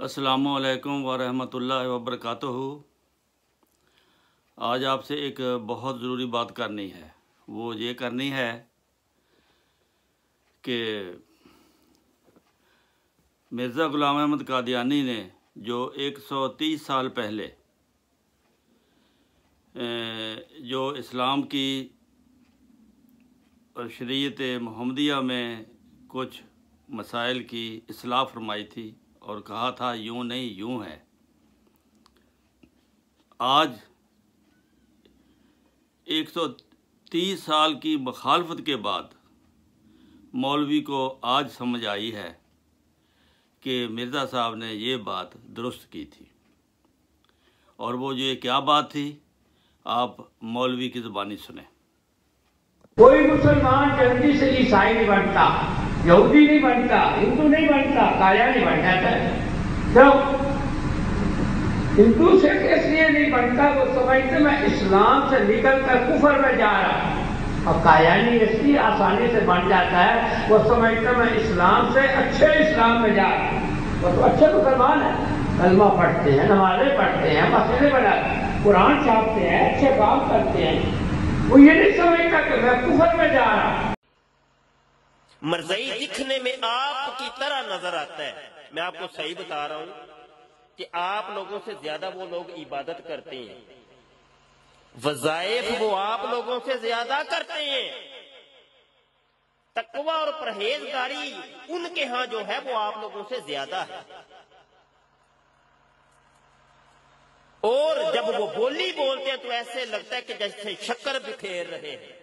السلام علیکم ورحمۃ اللہ وبرکاتہ۔ آج آپ سے ایک بہت ضروری بات کرنی ہے۔ وہ یہ کرنی ہے کہ مرزا غلام احمد قادیانی نے جو 130 سال پہلے جو اسلام کی اور شریعت محمدیہ میں کچھ مسائل کی اصلاح فرمائی تھی اور کہا تھا یوں نہیں یوں ہے، آج 130 سال کی مخالفت کے بعد مولوی کو آج سمجھ آئی ہے کہ مرزا صاحب نے یہ بات درست کی تھی، اور وہ جو کیا بات تھی آپ مولوی کی زبانی سنیں۔ کوئی مسلمان جلدی سے عیسائی نہیں بنتا، یہودی نہیں بنتا، ہندو نہیں بنتا، قادیانی بن جاتا ہے۔ جب ہندو سے اس لیے نہیں بنتا، وہ سمجھتے میں اسلام سے نکل کر کفر میں جا رہا ہوں، اور قادیانی اس لیے آسانی سے بن جاتا ہے، وہ سمجھتا میں اسلام سے اچھے اسلام میں جا رہا ہوں۔ وہ تو اچھے مسلمان ہیں، کلمہ پڑھتے ہیں، نمازیں پڑھتے ہیں، مسجدیں بناتے ہیں، قرآن چھاپتے ہیں، اچھے کام کرتے ہیں، وہ یہ نہیں سمجھتا کہ میں کفر میں جا رہا ہوں۔ مرزائی دکھنے میں آپ کی طرح نظر آتا ہے، میں آپ کو صحیح بتا رہا ہوں کہ آپ لوگوں سے زیادہ وہ لوگ عبادت کرتے ہیں، وظائف وہ آپ لوگوں سے زیادہ کرتے ہیں، تقوی اور پرہیزگاری ان کے ہاں جو ہے وہ آپ لوگوں سے زیادہ ہے، اور جب وہ بولی بولتے ہیں تو ایسے لگتا ہے کہ جیسے شکر بکھیر رہے ہیں۔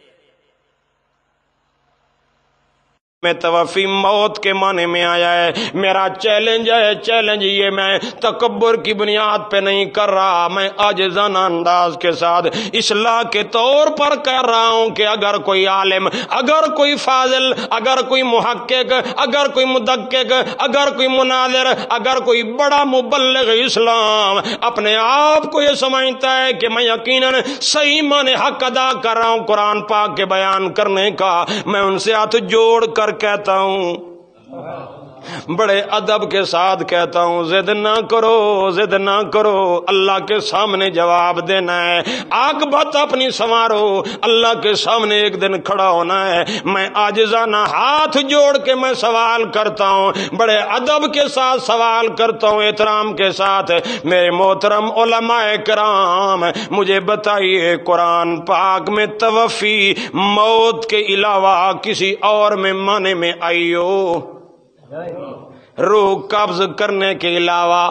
میں توفی موت کے معنی میں آیا ہے۔ میرا چیلنج ہے، چیلنج یہ میں تکبر کی بنیاد پہ نہیں کر رہا، میں عاجزانہ انداز کے ساتھ اصلاح کے طور پر کر رہا ہوں کہ اگر کوئی عالم، اگر کوئی فاضل، اگر کوئی محقق، اگر کوئی مدقق، اگر کوئی مناظر، اگر کوئی بڑا مبلغ اسلام اپنے آپ کو یہ سمجھتا ہے کہ میں یقیناً صحیح معنی حق ادا کر رہا ہوں قرآن پاک کے بیان کرنے کا، میں ان سے ہاتھ جوڑ کر کہتا ہوں، بڑے ادب کے ساتھ کہتا ہوں، ضد نہ کرو، ضد نہ کرو، اللہ کے سامنے جواب دینا ہے، عاقبت اپنی سنوارو، اللہ کے سامنے ایک دن کھڑا ہونا ہے۔ میں عاجزانہ ہاتھ جوڑ کے میں سوال کرتا ہوں، بڑے ادب کے ساتھ سوال کرتا ہوں، احترام کے ساتھ، میرے محترم علماء کرام، مجھے بتائیے قرآن پاک میں توفی موت کے علاوہ کسی اور میں معنی میں آئی ہو؟ روح قبض کرنے کے علاوہ،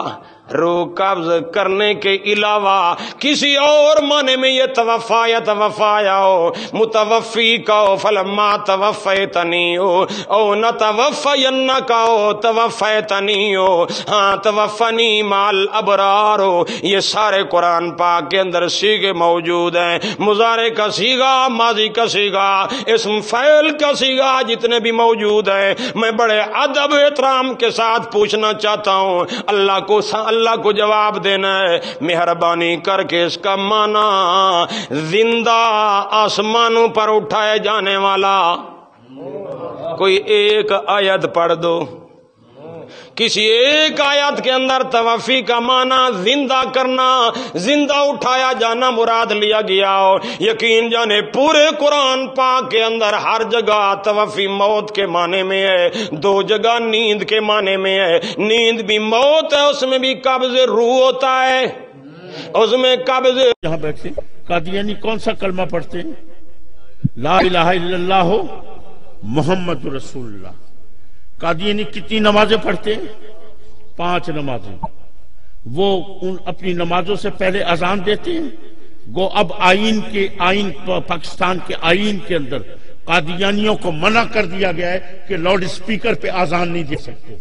روح قبض کرنے کے علاوہ کسی اور معنی میں یہ توفا یا توفایا ہو؟ متوفی کا ہو فلما توفیتنی ہو، او نہ توفینہ کا ہو توفیتنی ہو، ہاں توفنی مال ابرار ہو، یہ سارے قرآن پاک کے اندر صیغے موجود ہیں، مضارع کا صیغہ، ماضی کا صیغہ، اسم فعل کا صیغہ، جتنے بھی موجود ہیں، میں بڑے ادب احترام کے ساتھ پوچھنا چاہتا ہوں، اللہ کو جواب دینا ہے، مہربانی کر کے اس کا معنی زندہ آسمانوں پر اٹھائے جانے والا کوئی ایک آیت پڑھ دو۔ کسی ایک آیت کے اندر توفی کا معنی زندہ کرنا، زندہ اٹھایا جانا مراد لیا گیا ہو، یقین جانے پورے قرآن پاک کے اندر ہر جگہ توفی موت کے معنی میں ہے، دو جگہ نیند کے معنی میں ہے، نیند بھی موت ہے، اس میں بھی قبض روح ہوتا ہے، اس میں قبض۔ یہاں بیٹھے قادیانی کون سا کلمہ پڑھتے ہیں؟ لا الہ الا اللہ محمد رسول اللہ۔ قادیانی کتنی نمازیں پڑھتے ہیں؟ 5 نمازیں۔ وہ اپنی نمازوں سے پہلے اذان دیتے ہیں، گو اب آئین پاکستان کے آئین کے اندر قادیانیوں کو منع کر دیا گیا ہے کہ لاؤڈ اسپیکر پہ اذان نہیں دے سکتے،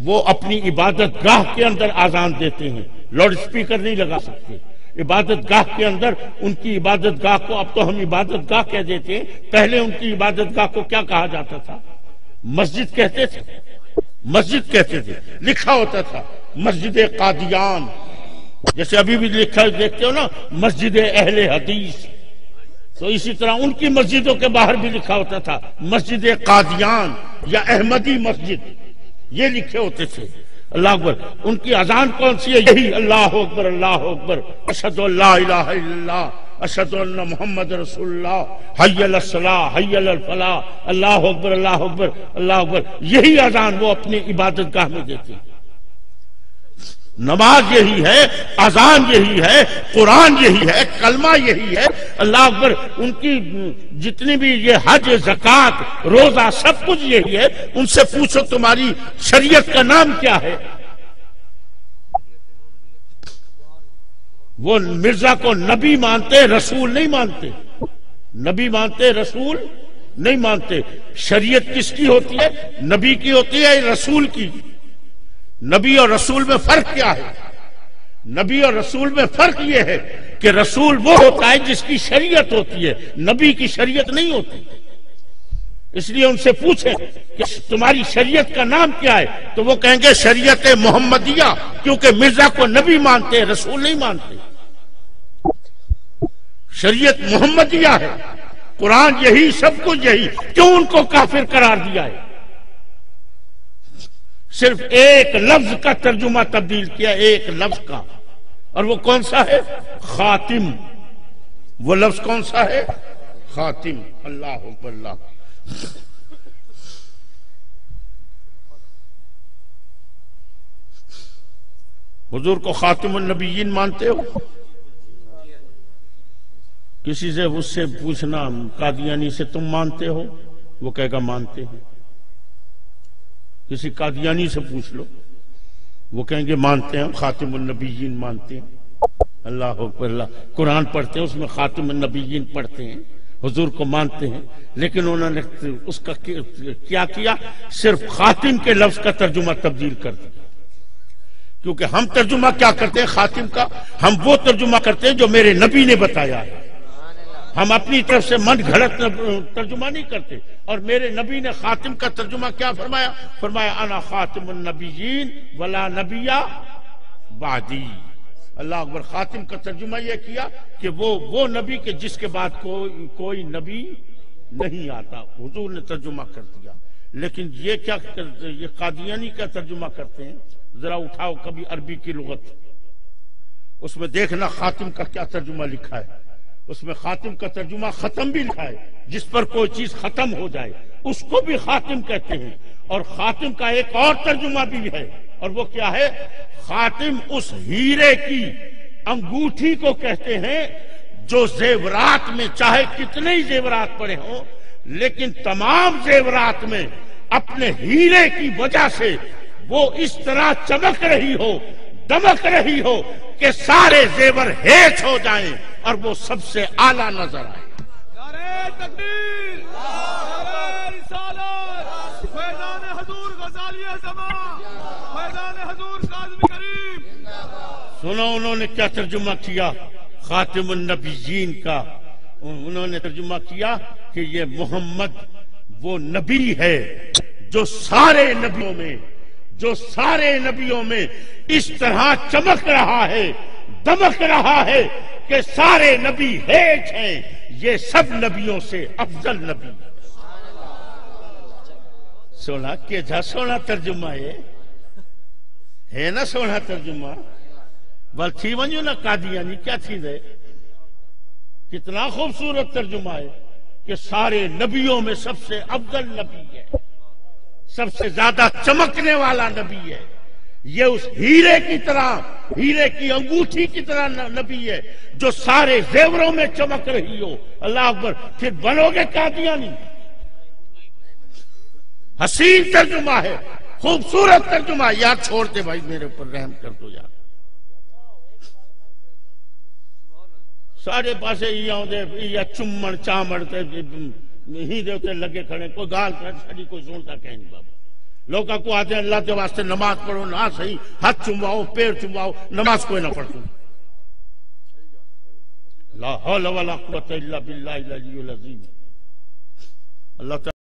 وہ اپنی عبادت گاہ کے اندر اذان دیتے ہیں، لاؤڈ اسپیکر نہیں لگا سکتے۔ عبادت گاہ کے اندر ان کی عبادت گاہ کو اب تو ہم عبادت گاہ کہہ دیتے ہیں، پہلے ان کی عبادت گاہ کو کیا کہا جاتا تھا؟ مسجد کہتے تھے، مسجد کہتے تھے، لکھا ہوتا تھا مسجد قادیان، جیسے ابھی بھی لکھا دیکھتے ہو نا مسجد اہل حدیث، تو اسی طرح ان کی مسجدوں کے باہر بھی لکھا ہوتا تھا مسجد قادیان یا احمدی مسجد، یہ لکھے ہوتے تھے۔ اللہ اکبر. ان کی اذان کون سی ہے؟ یہی اللہ اکبر اللہ اکبر، اشہد ان لا الہ الا اللہ، اشہد ان محمد رسول اللہ، حی علی الصلاۃ حی علی الفلاح، اللہ اکبر اللہ اکبر اللہ اکبر. یہی اذان وہ اپنی عبادت گاہ میں دیتے ہیں. نماز یہی ہے، اذان یہی ہے، قرآن یہی ہے، کلمہ یہی ہے. اللہ اکبر. ان کی جتنی بھی یہ حج زکوٰۃ روزہ سب کچھ یہی ہے. ان سے پوچھو تمہاری شریعت کا نام کیا ہے؟ وہ مرزا کو نبی مانتے، رسول نہیں مانتے. نبی مانتے، رسول نہیں مانتے. شریعت کس کی ہوتی ہے؟ نبی کی ہوتی ہے، رسول کی. نبی اور رسول میں فرق کیا ہے؟ نبی اور رسول میں فرق یہ ہے کہ رسول وہ ہوتا ہے جس کی شریعت ہوتی ہے، نبی کی شریعت نہیں ہوتی. اس لیے ان سے پوچھیں کہ تمہاری شریعت کا نام کیا ہے، تو وہ کہیں گے شریعت محمدیہ، کیونکہ مرزا کو نبی مانتے، رسول نہیں مانتے. شریعت محمدیہ ہے، قرآن یہی، سب کچھ یہی. کیوں ان کو کافر قرار دیا ہے؟ صرف ایک لفظ کا ترجمہ تبدیل کیا، ایک لفظ کا، اور وہ کون سا ہے؟ خاتم. وہ لفظ کون سا ہے؟ خاتم. اللہ اکبر اللہ. حضور کو خاتم النبیین مانتے ہو؟ کسی سے اس سے پوچھنا قادیانی سے تم مانتے ہو، وہ کہے گا مانتے ہیں. کسی قادیانی سے پوچھ لو، وہ کہیں گے مانتے ہیں، خاتم النبیین مانتے ہیں. اللہ اکبر اللہ. قرآن پڑھتے ہیں، اس میں خاتم النبیین پڑھتے ہیں، حضور کو مانتے ہیں. لیکن انہوں نے اس کا کیا کیا؟ صرف خاتم کے لفظ کا ترجمہ تبدیل کر دیا. کیونکہ ہم ترجمہ کیا کرتے ہیں خاتم کا؟ ہم وہ ترجمہ کرتے ہیں جو میرے نبی نے بتایا ہے. ہم اپنی طرف سے من گھڑت ترجمہ نہیں کرتے. اور میرے نبی نے خاتم کا ترجمہ کیا فرمایا؟ فرمایا انا خاتم النبیین ولا نبی بعدی. اللہ اکبر. خاتم کا ترجمہ یہ کیا کہ وہ نبی کے جس کے بعد کوئی نبی نہیں آتا. حضور نے ترجمہ کر دیا. لیکن یہ کیا کرتے؟ یہ قادیانی کا ترجمہ کرتے ہیں. ذرا اٹھاؤ کبھی عربی کی لغت، اس میں دیکھنا خاتم کا کیا ترجمہ لکھا ہے. اس میں خاتم کا ترجمہ ختم بھی لکھا ہے. جس پر کوئی چیز ختم ہو جائے اس کو بھی خاتم کہتے ہیں. اور خاتم کا ایک اور ترجمہ بھی ہے، اور وہ کیا ہے؟ خاتم اس ہیرے کی انگوٹھی کو کہتے ہیں جو زیورات میں چاہے کتنے ہی زیورات پڑے ہوں، لیکن تمام زیورات میں اپنے ہیرے کی وجہ سے وہ اس طرح چمک رہی ہو، دمک رہی ہو کہ سارے زیور ہیچ ہو جائیں اور وہ سب سے اعلیٰ نظر آئے. نعرہ تکبیر، نعرہ رسالت، فیضان حضور غزالی زمان، فیضان حضور کاظم کریم. سنو انہوں نے کیا ترجمہ کیا خاتم النبیین کا. انہوں نے ترجمہ کیا کہ یہ محمد وہ نبی ہے جو سارے نبیوں میں اس طرح چمک رہا ہے، دمک رہا ہے کہ سارے نبی ہیچ ہیں. یہ سب نبیوں سے افضل نبی. سونا کیجا سونا ترجمہ ہے نا سونا ترجمہ. بل تھی ونجو نا قادیانی کیا تھی دے. کتنا خوبصورت ترجمہ ہے کہ سارے نبیوں میں سب سے افضل نبی ہے، سب سے زیادہ چمکنے والا نبی ہے. یہ اس ہیرے کی طرح، ہیرے کی انگوٹھی کی طرح نبی ہے جو سارے زیوروں میں چمک رہی ہو. اللہ اکبر. پھر بنو گے قادیانی. حسین ترجمہ ہے، خوبصورت ترجمہ. یار چھوڑتے بھائی، میرے اوپر رحم کر دو یار. سارے پاسے یہ چمن چامڑ ہی دیوتے لگے کھڑے. کوئی گال کر ساری کوئی سنتا کہیں نہیں. بابا لوگاں کو آتے ہیں اللہ کے واسطے نماز پڑھو. نہ صحیح ہاتھ چمواؤ، پیر چمواؤ، نماز کوئی نہ پڑھو. لا حول ولا قوت الا باللہ العلی العظیم. اللہ تعالی